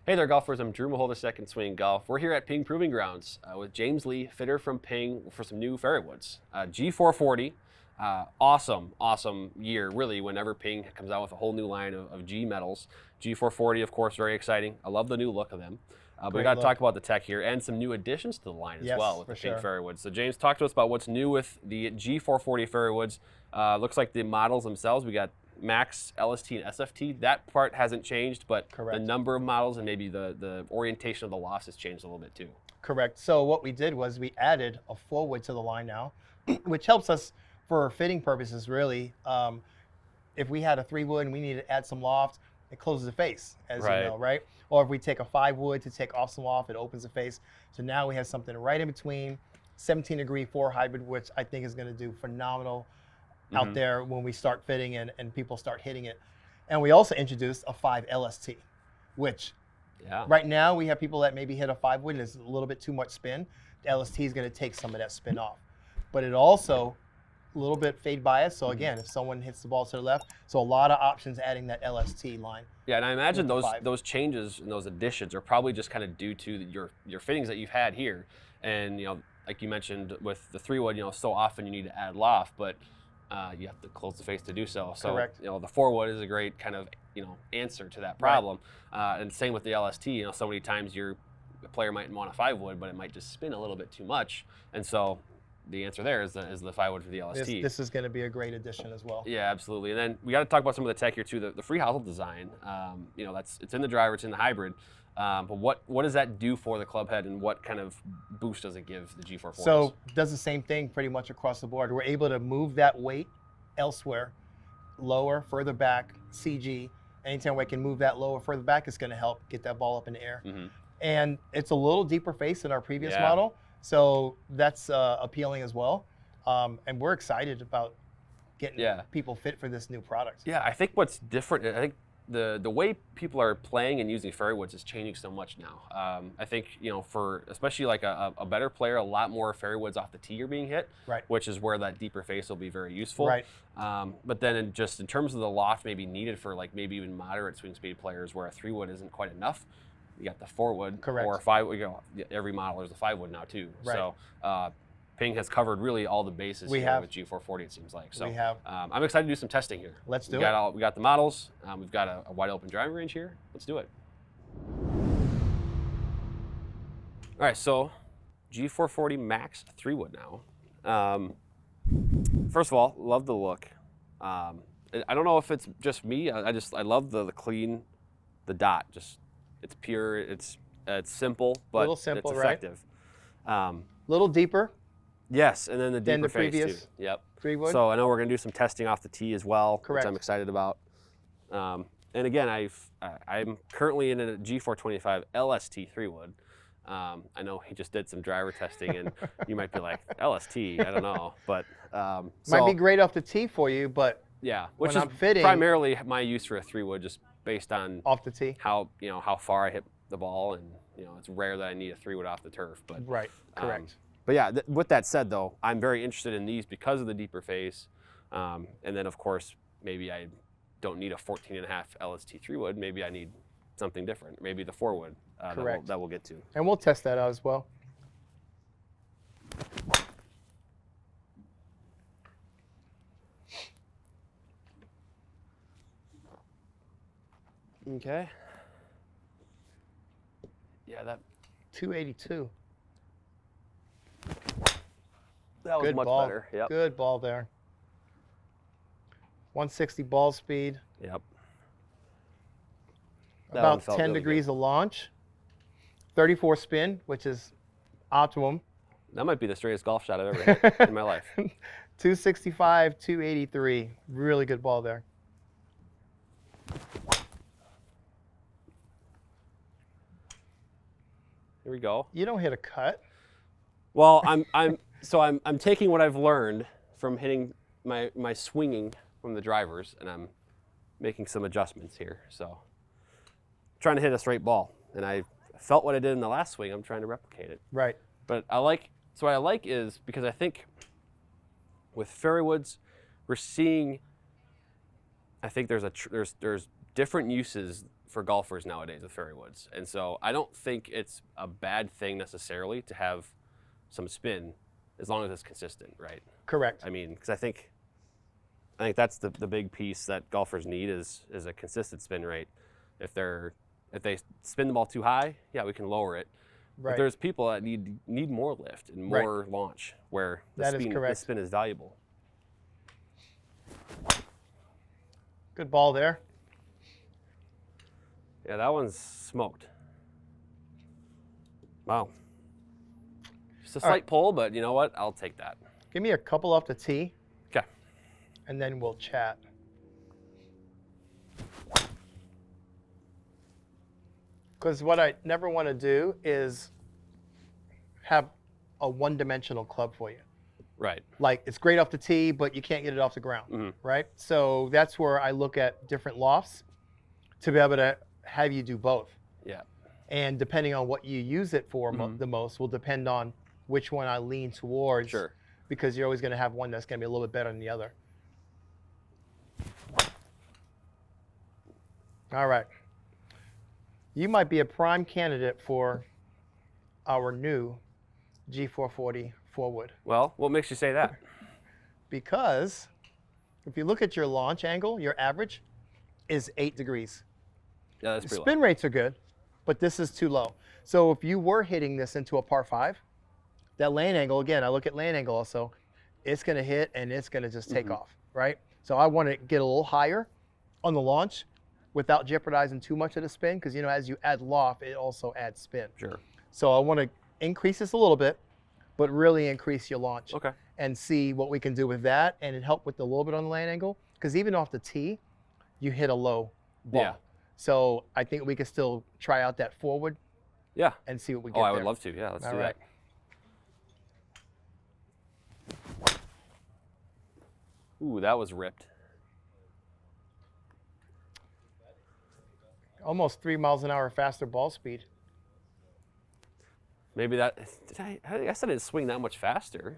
Hey there, golfers. I'm Drew Mahowald, Second Swing Golf. We're here at PING Proving Grounds with James Lee, fitter from PING, for some new fairway woods. G440, awesome year, really, whenever PING comes out with a whole new line of G metals. G440, of course, very exciting. I love the new look of them. But we got to talk about the tech here and some new additions to the line as well with the PING fairway woods. So James, talk to us about what's new with the G440 fairway woods. Looks like the models themselves, we got Max, LST, and SFT. That part hasn't changed, but the number of models and maybe the orientation of the lofts has changed a little bit too. Correct. So what we did was we added a 4-wood to the line now, which helps us for fitting purposes, really. If we had a 3-wood and we needed to add some loft, it closes the face, as you know, right? Or if we take a 5-wood to take off some loft, it opens the face. So now we have something right in between, 17-degree 4 hybrid, which I think is going to do phenomenal out there when we start fitting and people start hitting it. And we also introduced a 5 LST, which right now we have people that maybe hit a 5-wood and it's a little bit too much spin. The LST is going to take some of that spin off. But it also a little bit fade bias. So again, if someone hits the ball to the left, so a lot of options adding that LST line. Yeah, and I imagine those changes and those additions are probably just kind of due to your fittings that you've had here. And like you mentioned with the 3-wood, so often you need to add loft, but you have to close the face to do so. So the 4-wood is a great kind of answer to that problem. And same with the LST. So many times the player might want a 5-wood, but it might just spin a little bit too much. And so the answer there is the 5-wood for the LST. This is going to be a great addition as well. Yeah, absolutely. And then we got to talk about some of the tech here too. The free Hosel design. It's in the driver, it's in the hybrid. But what does that do for the club head, and what kind of boost does it give the G440? So it does the same thing pretty much across the board. We're able to move that weight elsewhere, lower, further back, CG. Anytime we can move that lower, further back, it's going to help get that ball up in the air. And it's a little deeper face than our previous model, so that's appealing as well. And we're excited about getting people fit for this new product. Yeah, I think what's different, I think the way people are playing and using fairway woods is changing so much now. I think for especially like a better player, a lot more fairway woods off the tee are being hit, which is where that deeper face will be very useful. But then in terms of the loft maybe needed for like maybe even moderate swing speed players, where a 3-wood isn't quite enough, you got the 4-wood or a 5-wood. Every model there's a 5-wood now too. So PING has covered really all the bases here with G440, it seems like. So I'm excited to do some testing here. Let's do it. We got the models. We've got a wide open driving range here. Let's do it. All right, so G440 Max 3-wood now. First of all, love the look. I don't know if it's just me. I love the clean, the dot. It's pure. It's simple, but it's effective. Little deeper. Yes, and then the deeper face too. Yep. 3-wood. So I know we're going to do some testing off the tee as well, which I'm excited about. And again, I'm currently in a G425 LST 3-wood. I know he just did some driver testing, and you might be like, LST, I don't know, but might be great off the tee for you, but which is primarily my use for a 3-wood, just based on off the tee, how far I hit the ball, and it's rare that I need a 3-wood off the turf, but correct. But yeah, with that said though, I'm very interested in these because of the deeper face, and then of course maybe I don't need a 14.5 LST 3-wood. Maybe I need something different. Maybe the 4-wood that we'll get to. And we'll test that out as well. Okay. Yeah, that 282. That was much better. Yep. Good ball there. 160 ball speed. Yep. About 10 degrees of launch. 34 spin, which is optimum. That might be the straightest golf shot I've ever hit in my life. 265, 283. Really good ball there. Here we go. You don't hit a cut. Well, I'm taking what I've learned from hitting my swinging from the drivers, and I'm making some adjustments here. So I'm trying to hit a straight ball, and I felt what I did in the last swing. I'm trying to replicate it. Right. But what I like is, because I think with fairway woods, we're seeing, I think there's different uses for golfers nowadays with fairway woods. And so I don't think it's a bad thing necessarily to have some spin as long as it's consistent, right? Correct. I mean, because I think that's the big piece that golfers need is a consistent spin rate. If they spin the ball too high, yeah, we can lower it. Right. But there's people that need more lift and more launch where the spin is valuable. Good ball there. Yeah, that one's smoked. Wow. Just a slight pull, but you know what? I'll take that. Give me a couple off the tee. Okay. And then we'll chat. Because what I never want to do is have a one-dimensional club for you. Right. Like, it's great off the tee, but you can't get it off the ground, right? So that's where I look at different lofts to be able to have you do both. Yeah. And depending on what you use it for the most will depend on which one I lean towards. Sure. Because you're always going to have one that's going to be a little bit better than the other. All right. You might be a prime candidate for our new G440 4-wood. Well, what makes you say that? Because if you look at your launch angle, your average is 8 degrees. Yeah, that's pretty Spin rates are good, but this is too low. So if you were hitting this into a par 5, that land angle, again, I look at land angle also, it's going to hit and it's going to just take off, right? So I want to get a little higher on the launch without jeopardizing too much of the spin, because, you know, as you add loft, it also adds spin. Sure. So I want to increase this a little bit, but really increase your launch. Okay. And see what we can do with that, and it help with a little bit on the land angle, because even off the tee, you hit a low ball. Yeah. So I think we can still try out that forward. Yeah. And see what we get. Oh, I there. would love to. Yeah, let's do right. that. Ooh, that was ripped. Almost 3 miles an hour faster ball speed. Maybe that. I guess I didn't swing that much faster.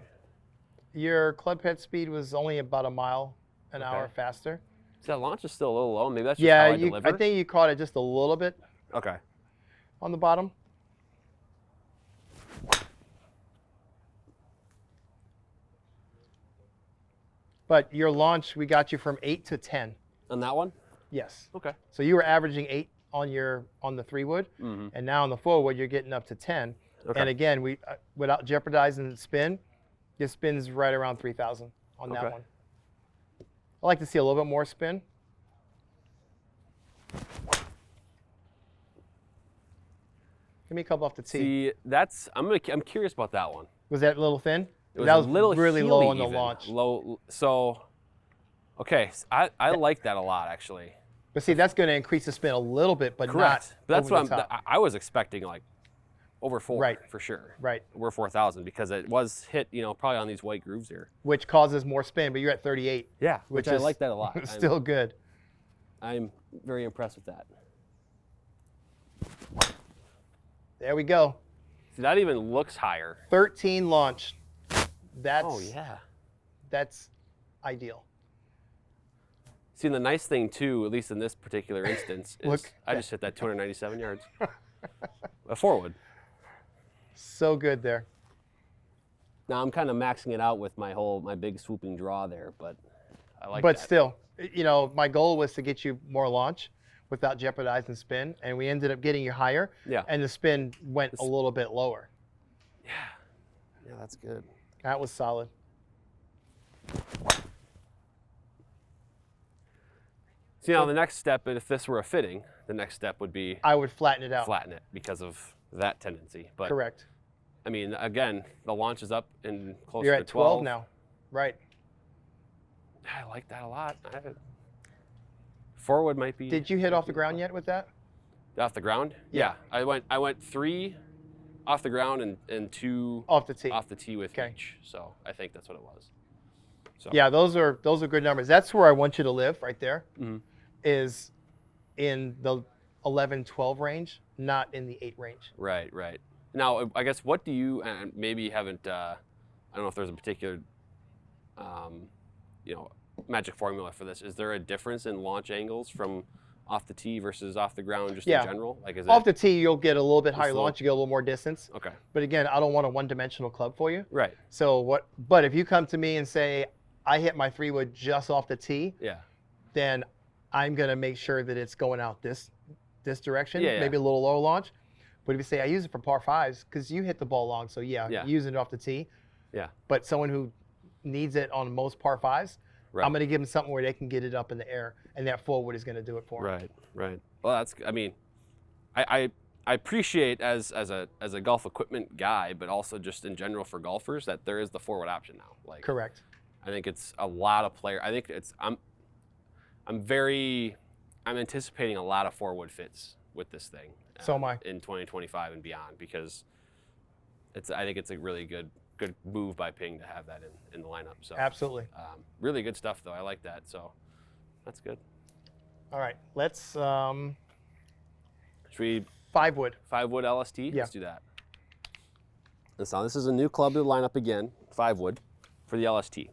Your club head speed was only about a mile an hour faster. So that launch is still a little low. Maybe that's just how I deliver. I think you caught it just a little bit. Okay. On the bottom. But your launch, we got you from 8 to 10. On that one? Yes. Okay. So you were averaging 8 on the 3-wood, and now on the 4-wood you're getting up to 10. Okay. And again, we without jeopardizing the spin, your spin's right around 3,000 on that one. I like to see a little bit more spin. Give me a couple off the tee. See, I'm curious about that one. Was that a little thin? It was that was a little really low on the launch. Low. So, okay, I like that a lot actually. But see, that's going to increase the spin a little bit, but correct. not That's over what the top. I was expecting, like over 4, right, for sure. Right. Over 4,000 because it was hit, you know, probably on these white grooves here. Which causes more spin, but you're at 38. Yeah, which I like that a lot. Still good. I'm very impressed with that. There we go. See, that even looks higher. 13 launch. Oh yeah. That's ideal. See, and the nice thing too, at least in this particular instance, is I just hit that 297 yards. A 4-wood. So good there. Now I'm kind of maxing it out with my big swooping draw there, but I like that. But still, you know, my goal was to get you more launch without jeopardizing spin, and we ended up getting you higher. Yeah. And the spin went a little bit lower. Yeah. Yeah, that's good. That was solid. See, now the next step, if this were a fitting, the next step would be I would flatten it out. Flatten it because of that tendency. But correct. I mean, again, the launch is up in close You're to at 12 now. Right. I like that a lot. 4-wood might be. Did you hit off the ground yet with that? Off the ground? Yeah. I went 3 off the ground and 2 off the tee. Off the tee with each. So I think that's what it was. So. Yeah, those are good numbers. That's where I want you to live, right there. Is in the 11, 12 range, not in the 8 range. Right, right. Now, I guess what do you, and maybe you haven't, I don't know if there's a particular, you know, magic formula for this. Is there a difference in launch angles from off the tee versus off the ground, just Yeah. in general? Like, is Off it the tee, you'll get a little bit higher little- launch. You get a little more distance. okay? But again, I don't want a one-dimensional club for you. Right. So what? But if you come to me and say I hit my 3-wood just off the tee, Yeah. then I'm gonna make sure that it's going out this direction, Yeah, yeah. maybe a little lower launch. But if you say I use it for par 5s, because you hit the ball long, so Yeah. using it off the tee. Yeah. But someone who needs it on most par 5s, Right. I'm gonna give them something where they can get it up in the air, and that 4-wood is gonna do it for them. Right. Right. Well, that's. I mean, I appreciate as a golf equipment guy, but also just in general for golfers that there is the 4-wood option now. Like, Correct. I think it's a lot of player. I think it's. I'm anticipating a lot of 4-wood fits with this thing. So am I. In 2025 and beyond, because I think it's a really good move by Ping to have that in the lineup. So Absolutely. really good stuff though. I like that. So that's good. All right, let's Should we 5-wood. 5-wood LST? Yeah. Let's do that. So this is a new club to the lineup again, 5-wood for the LST.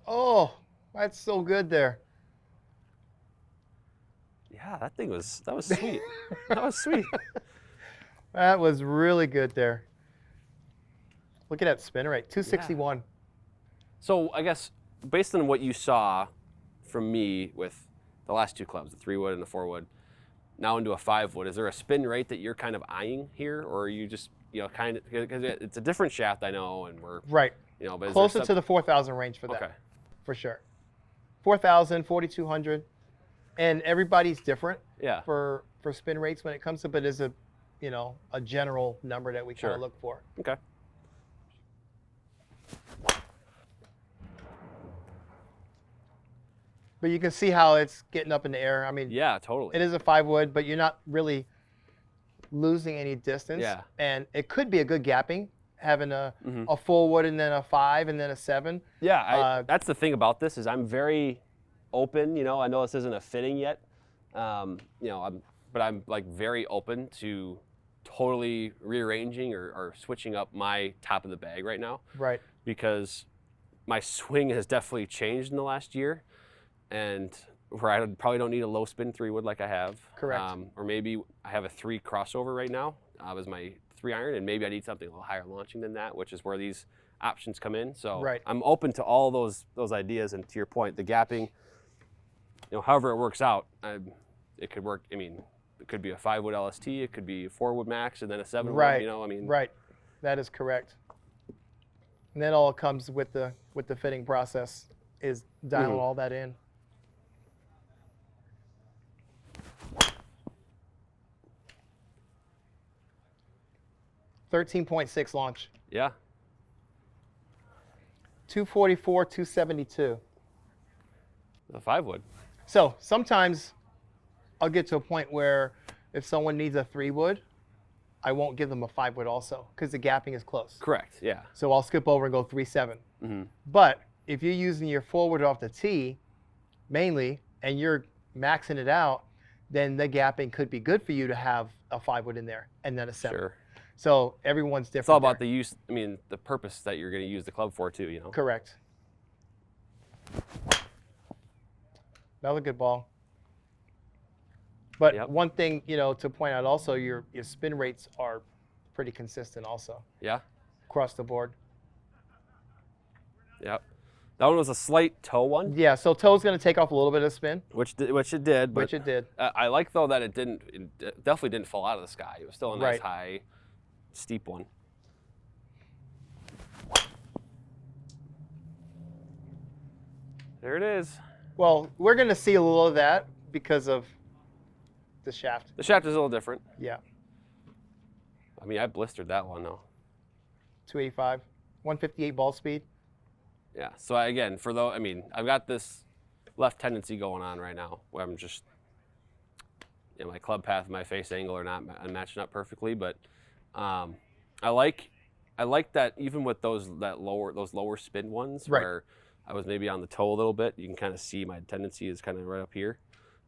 Oh, that's so good there. Yeah, that was sweet. That was sweet. That was really good there. Look at that spin rate, 261. So I guess based on what you saw from me with the last two clubs, the 3-wood and the 4-wood, now into a 5-wood, is there a spin rate that you're kind of eyeing here, or are you just kind of, because it's a different shaft, I know, and we're Right. but is Closer there to the 4,000 range for that. Okay. For sure. 4,000, 4,200, and everybody's different Yeah. for spin rates when it comes to, but is a general number that we kind Sure. of look for. Okay. But you can see how it's getting up in the air. I mean, Yeah, totally. it is a 5-wood, but you're not really losing any distance. Yeah. And it could be a good gapping, having a Mhm. 4-wood and then a 5 and then a 7. Yeah, that's the thing about this is I'm very open. I know this isn't a fitting yet. But I'm like very open to totally rearranging or switching up my top of the bag right now, Right. because my swing has definitely changed in the last year, and where I probably don't need a low spin 3-wood like I have. Correct. Or maybe I have a 3 crossover right now as my 3-iron, and maybe I need something a little higher launching than that, which is where these options come in. So Right. I'm open to all those ideas, and to your point, the gapping, however it works out, it could work. I mean, it could be a 5-wood LST, it could be a 4-wood Max, and then a 7-wood. Right. Right. That is correct. And then all comes with the fitting process is dialing Mhm. all that in. .6 launch. Yeah. 244, 272. A 5-wood. So sometimes I'll get to a point where if someone needs a 3-wood, I won't give them a 5-wood also because the gapping is close. Correct. Yeah. So I'll skip over and go 3-7. Mm-hmm. But if you're using your 4-wood off the tee mainly and you're maxing it out, then the gapping could be good for you to have a 5-wood in there and then a 7. Sure. So everyone's different. It's all about there. the use. I mean, the purpose that you're going to use the club for too. Correct. Another good ball. But Yep. one thing, to point out also, your spin rates are pretty consistent also Yeah. across the board. Yep. That one was a slight toe one, Yeah, so toe's going to take off a little bit of spin, which it did. But which it did. I like though that it definitely didn't fall out of the sky. It was still a nice Right. high, steep one. There it is. Well, we're going to see a little of that because of the shaft. The shaft is a little different. Yeah, I mean, I blistered that one though. 285, 158 ball speed. Yeah. So again, I've got this left tendency going on right now where I'm just, my club path and my face angle are not matching up perfectly. But I like that even with those lower spin ones Right. where I was maybe on the toe a little bit. You can kind of see my tendency is kind of right up here.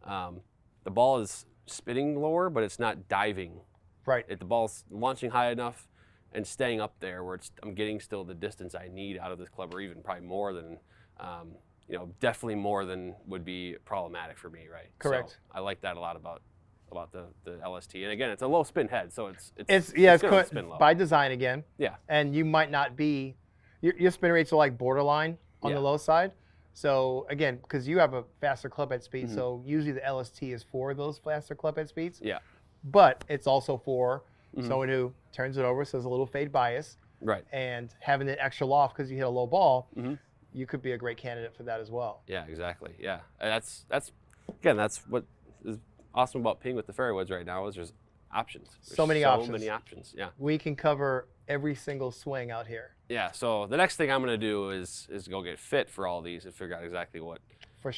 The ball is spinning lower, but it's not diving. Right. The ball's launching high enough and staying up there where I'm getting still the distance I need out of this club, or even probably more than definitely more than would be problematic for me, right? Correct. So I like that a lot about the LST. And again, it's a low spin head, so it's gonna spin low. by design again. Yeah. And you might not be, your spin rates are like borderline on the low side. So again, because you have a faster club head speed, so usually the LST is for those faster club head speeds. Yeah. But it's also for someone who turns it over, so there's a little fade bias. Right. And having an extra loft because you hit a low ball, you could be a great candidate for that as well. Yeah, exactly. Yeah. And that's what is awesome about Ping with the Fairway Woods right now is there's options. There's so many options. Yeah. We can cover every single swing out here. Yeah. So the next thing I'm going to do is go get fit for all these and figure out exactly what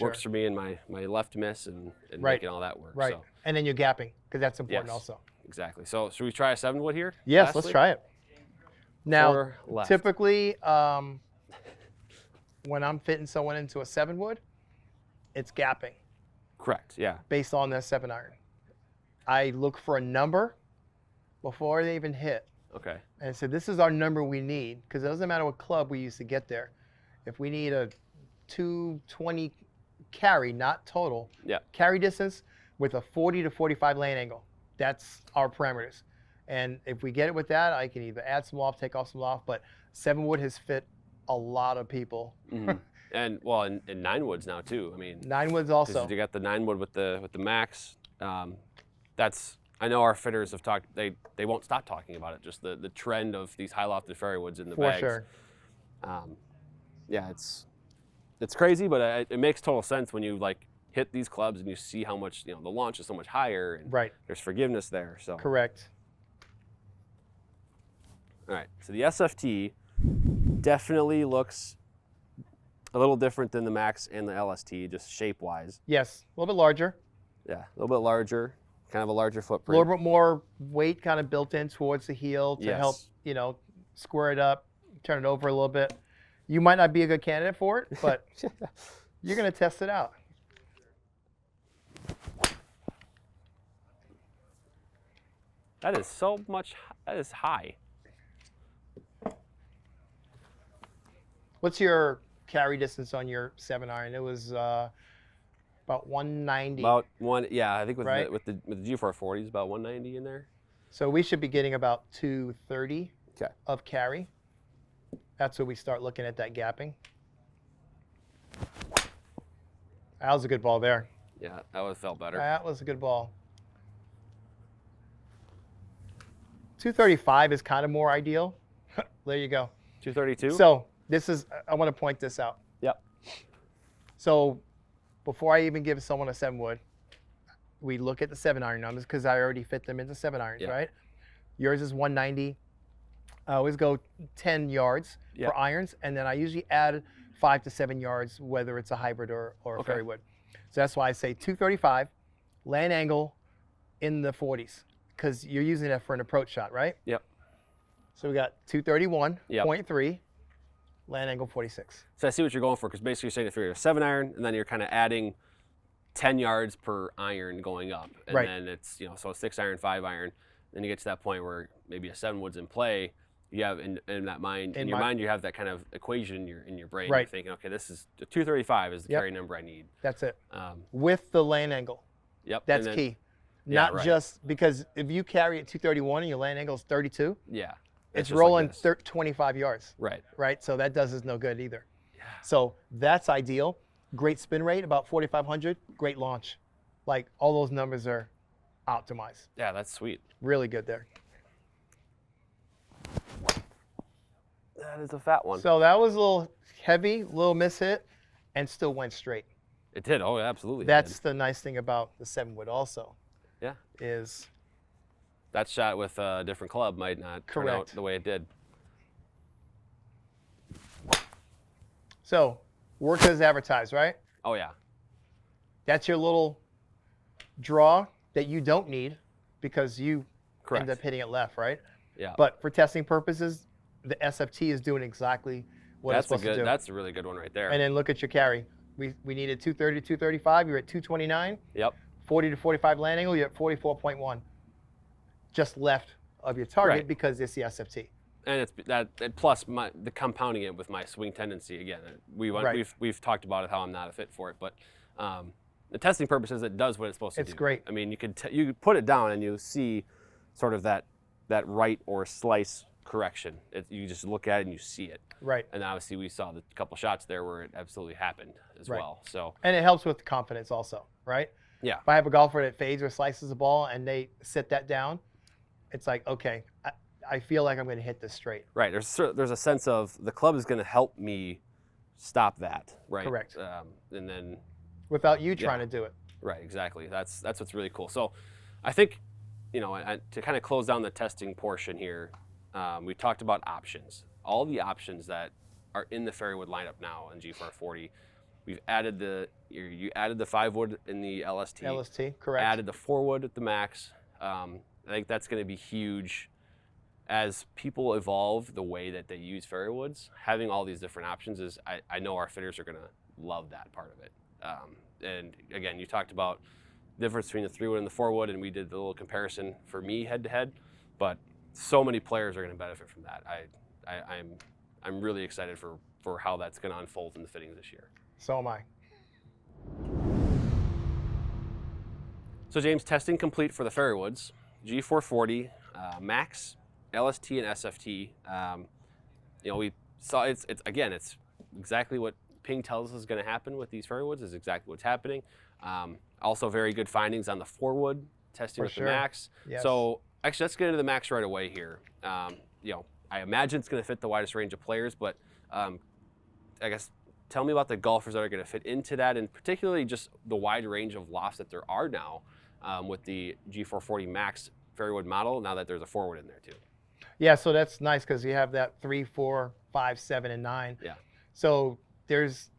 works for me and my left miss and making all that work. Right. So. And then you're gapping because that's important also. Exactly. So should we try a 7-wood here? Yes, let's try it. Now, left. typically, when I'm fitting someone into a 7-wood, it's gapping. Correct. Yeah. Based on their 7-iron. I look for a number before they even hit. Okay. And so this is our number we need, because it doesn't matter what club we use to get there. If we need a 220 carry, not total, carry distance with a 40 to 45 lane angle. That's our parameters. And if we get it with that, I can either add some loft, take off some loft, but 7-wood has fit a lot of people. And well, and 9-woods now too. I mean, 9-woods also. You got the 9-wood with the Max. I know our fitters have talked. They won't stop talking about it. Just the trend of these high lofted fairway woods in the bags. For sure. Yeah, it's crazy, but it makes total sense when you like hit these clubs and you see how much the launch is so much higher. And there's forgiveness there. So correct. All right. So the SFT definitely looks a little different than the Max and the LST, just shape-wise. Yes, a little bit larger. Yeah, a little bit larger, kind of a larger footprint. A little bit more weight kind of built in towards the heel to help, square it up, turn it over a little bit. You might not be a good candidate for it, but you're going to test it out. That is high. What's your carry distance on your 7-iron? It was about 190. About I think with the G440 is about 190 in there. So we should be getting about 230 of carry. That's where we start looking at that gapping. That was a good ball there. Yeah, that would have felt better. That was a good ball. 235 is kind of more ideal. There you go. 232? So this is, I want to point this out. Yep. So before I even give someone a 7-wood, we look at the 7-iron numbers because I already fit them into 7-irons, right? Yours is 190. I always go 10 yards for irons, and then I usually add 5 to 7 yards, whether it's a hybrid or a fairway wood. So that's why I say 235, land angle in the 40s, because you're using that for an approach shot, right? Yep. So we got 231.3, land angle 46. So I see what you're going for, because basically you're saying if you're a 7-iron, and then you're kind of adding 10 yards per iron going up, and then it's so a 6-iron, 5-iron, then you get to that point where maybe a 7-wood's in play. You have in your mind you have that kind of equation in your brain. You're thinking, okay, this is 235 is the carry number I need. That's it. With the land angle. Yep. That's key. Not just because if you carry at 231 and your land angle is 32. Yeah. It's rolling 25 yards. Right. Right. So that does us no good either. Yeah. So that's ideal. Great spin rate, about 4,500. Great launch. Like all those numbers are optimized. Yeah, that's sweet. Really good there. That is a fat one. So that was a little heavy, little miss hit, and still went straight. It did. Oh, absolutely. That's the nice thing about the 7-wood also. Yeah. Is that shot with a different club might not turn out the way it did. So, worked as advertised, right? Oh, yeah. That's your little draw that you don't need because you end up hitting it left, right? Yeah. But for testing purposes, the SFT is doing exactly what it's supposed to do. That's a really good one right there. And then look at your carry. We needed 230 to 235. You're at 229. Yep. 40 to 45 land angle, you're at 44.1. Just left of your target because it's the SFT. And it's that and plus the compounding it with my swing tendency again. We've talked about it how I'm not a fit for it, but the testing purposes it does what it's supposed to do. It's great. I mean, you could put it down and you see sort of that right or slice correction. You just look at it and you see it. Right. And obviously we saw the couple shots there where it absolutely happened as well. So and it helps with confidence also, right? Yeah. If I have a golfer that fades or slices the ball and they sit that down, it's like, okay, I feel like I'm going to hit this straight. Right. There's a sense of the club is going to help me stop that. Right. Correct. And then without you trying to do it. Right. Exactly. That's what's really cool. So I think, to kind of close down the testing portion here, we talked about options. All the options that are in the fairway wood lineup now in G440. We've added you added the 5-wood in the LST. LST, correct. Added the 4-wood at the Max. I think that's going to be huge as people evolve the way that they use fairway woods. Having all these different options I know our fitters are going to love that part of it. And again, you talked about the difference between the 3-wood and the 4-wood, and we did the little comparison for me head to head. But so many players are going to benefit from that. I'm really excited for how that's going to unfold in the fittings this year. So am I. So James, testing complete for the fairway woods, G440 Max, LST, and SFT. We saw it's exactly what Ping tells us is going to happen with these fairway woods. Is exactly what's happening. Also, very good findings on the 4-wood testing with the Max. Yes. So actually, let's get into the Max right away here. I imagine it's going to fit the widest range of players, but I guess tell me about the golfers that are going to fit into that, and particularly just the wide range of lofts that there are now with the G440 Max fairway wood model. Now that there's a 4-wood in there too. Yeah, so that's nice because you have that 3, 4, 5, 7, and 9. Yeah. So there's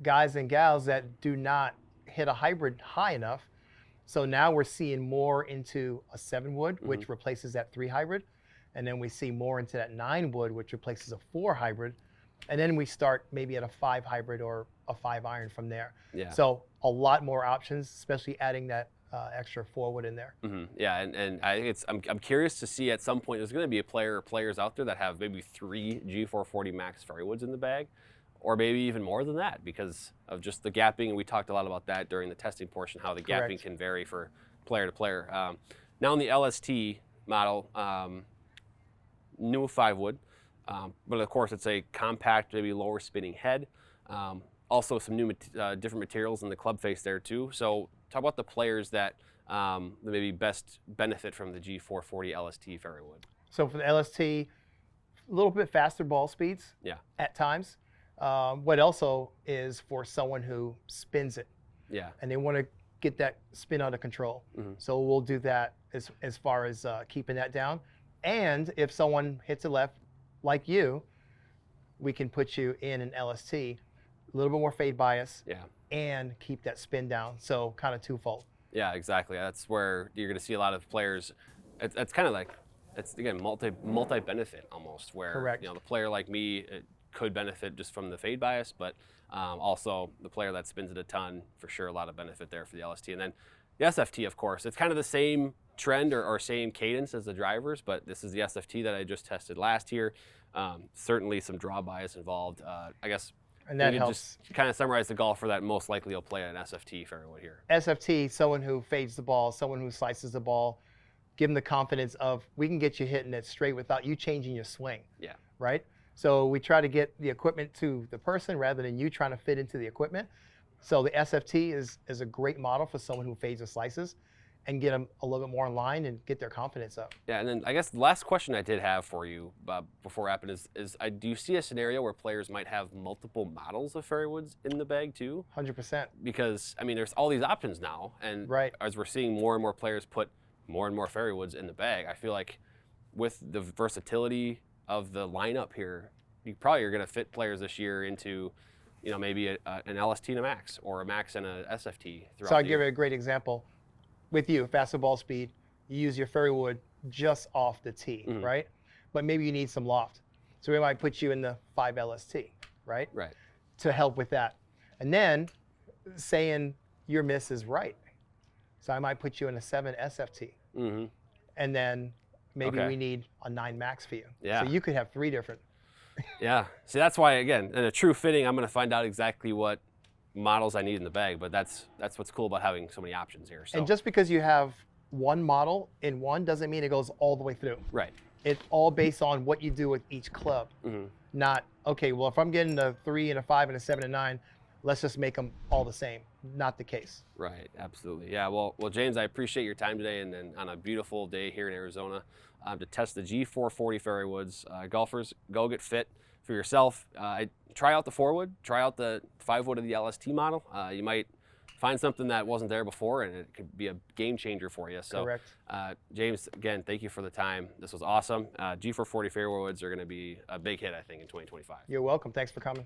guys and gals that do not hit a hybrid high enough. So now we're seeing more into a 7-wood, which replaces that 3 hybrid. And then we see more into that 9-wood, which replaces a 4 hybrid. And then we start maybe at a 5 hybrid or a 5 iron from there. Yeah. So a lot more options, especially adding that extra 4-wood in there. Yeah, and I think I'm curious to see at some point there's going to be a player or players out there that have maybe 3 G440 Max fairway woods in the bag, or maybe even more than that because of just the gapping. And we talked a lot about that during the testing portion, how the gapping can vary for player to player. Now in the LST model, new 5-wood, but of course it's a compact, maybe lower spinning head. Also some new different materials in the club face there too. So talk about the players that maybe best benefit from the G440 LST fairway wood. So for the LST, a little bit faster ball speeds at times. What also is for someone who spins it. Yeah. And they want to get that spin under control. So we'll do that as far as keeping that down. And if someone hits a left like you, we can put you in an LST, a little bit more fade bias, and keep that spin down. So kind of twofold. Yeah, exactly. That's where you're going to see a lot of players. It's kind of like, it's again multi benefit almost, where the player like me could benefit just from the fade bias, but also the player that spins it a ton, for sure, a lot of benefit there for the LST. And then the SFT, of course, it's kind of the same trend or same cadence as the drivers, but this is the SFT that I just tested last year. Certainly some draw bias involved. I guess and that helps. Just kind of summarize the golfer that most likely will play an SFT fairway wood here. SFT, someone who fades the ball, someone who slices the ball, give them the confidence of we can get you hitting it straight without you changing your swing. Yeah. Right? So we try to get the equipment to the person rather than you trying to fit into the equipment. So the SFT is a great model for someone who fades or slices and get them a little bit more in line and get their confidence up. Yeah, and then I guess the last question I did have for you before wrapping is do you see a scenario where players might have multiple models of fairway woods in the bag too? 100%. Because, I mean, there's all these options now, and as we're seeing more and more players put more and more fairway woods in the bag, I feel like with the versatility of the lineup here, you probably are going to fit players this year into, maybe an LST and a Max, or a Max and a SFT. So I'll give you a great example. With you, faster ball speed, you use your fairway wood just off the tee, right? But maybe you need some loft. So we might put you in the 5 LST, right? Right. To help with that. And then saying your miss is right. So I might put you in a 7 SFT. And then maybe Okay. we need a 9 Max for you. Yeah. So you could have 3 different. Yeah. See, that's why, again, in a true fitting, I'm going to find out exactly what models I need in the bag. But that's what's cool about having so many options here. So. And just because you have one model in one doesn't mean it goes all the way through. Right. It's all based on what you do with each club. Not, okay, well, if I'm getting a 3 and a 5 and a 7 and 9, let's just make them all the same. Not the case. Right, absolutely. Yeah, well, James, I appreciate your time today and on a beautiful day here in Arizona to test the G440 Fairway Woods. Golfers, go get fit for yourself. Try out the 4-wood, try out the 5-wood of the LST model. You might find something that wasn't there before, and it could be a game changer for you. So, Correct. James, again, thank you for the time. This was awesome. G440 Fairway Woods are going to be a big hit, I think, in 2025. You're welcome. Thanks for coming.